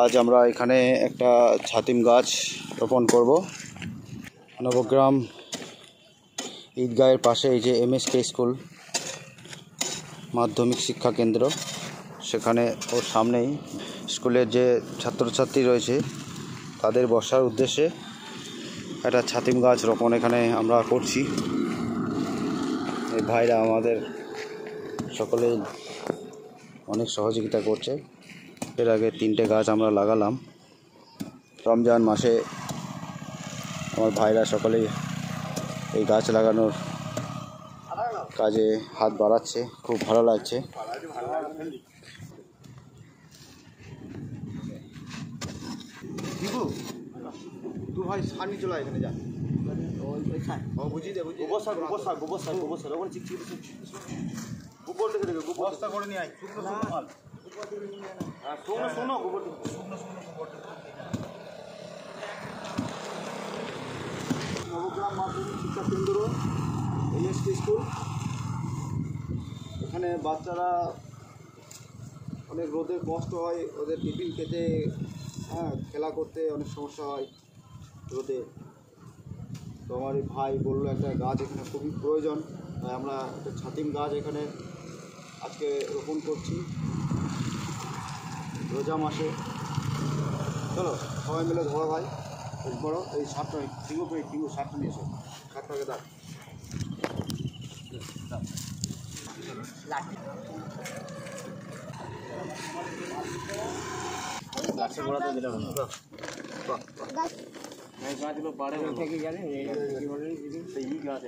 আজ আমরা এখানে একটা ছাতিম গাছ রোপণ করব। নবগ্রাম ঈদগাহের পাশে এই যে এমএসকে স্কুল মাধ্যমিক শিক্ষা কেন্দ্র, সেখানে ওর সামনেই স্কুলের যে ছাত্রছাত্রী রয়েছে তাদের বসার উদ্দেশ্যে একটা ছাতিম গাছ রোপণ এখানে আমরা করছি। এই ভাইরা আমাদের সকলেই অনেক সহযোগিতা করছে। এর আগে 3টে গাছ আমরা লাগালাম। রমজান মাসে আমার ভাইরা সকলেই এই গাছ লাগানোর কাজে হাত বাড়াচ্ছে, খুব ভালো লাগছে। তু ভাই সানি চলে এখানে যা, বুঝিয়ে দে গোবর সার ওখানে চিকচিক গোবর দেখে দেবে, বস্তা করে নিয়ে আয়। শোনো গোবর নবগ্রাম মাধ্যমিক শিক্ষা কেন্দ্র এমএসকে স্কুল। এখানে বাচ্চারা অনেক রোদে কষ্ট হয়, ওদের টিফিন খেতে, খেলা করতে অনেক সমস্যা হয় রোদে। তো আমার এই ভাই বললো একটা গাছ এখানে খুবই প্রয়োজন, তাই আমরা একটা ছাতিম গাছ এখানে আজকে রোপণ করছি রোজা মাসে। চলো সবাই মিলে ধরো ভাই, বড়ো এই সারটা টিঙ্গু সারটা নিয়ে এসো, সারটাকে দাও। গাছের গোড়াতে দিলাম গাছগুলো বাড়ে থেকে জানেন কি বলেন সেই গাছ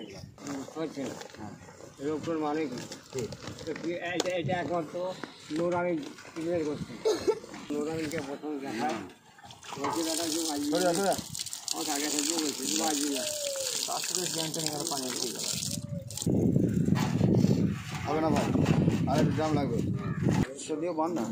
হচ্ছে না। রোপণ মানে কি এটা একমাত্র নোরানি ক্লিয়ার করছে। নোরানিকে প্রথম দেখায় বলছি দাদা যে আমার আগে থেকে বলছি বাজবি না, তার সাথে জ্ঞানটা নিয়ে পানি দিয়ে গেল হবে না ভাই, আর একটু জাম লাগবে সদিও বান না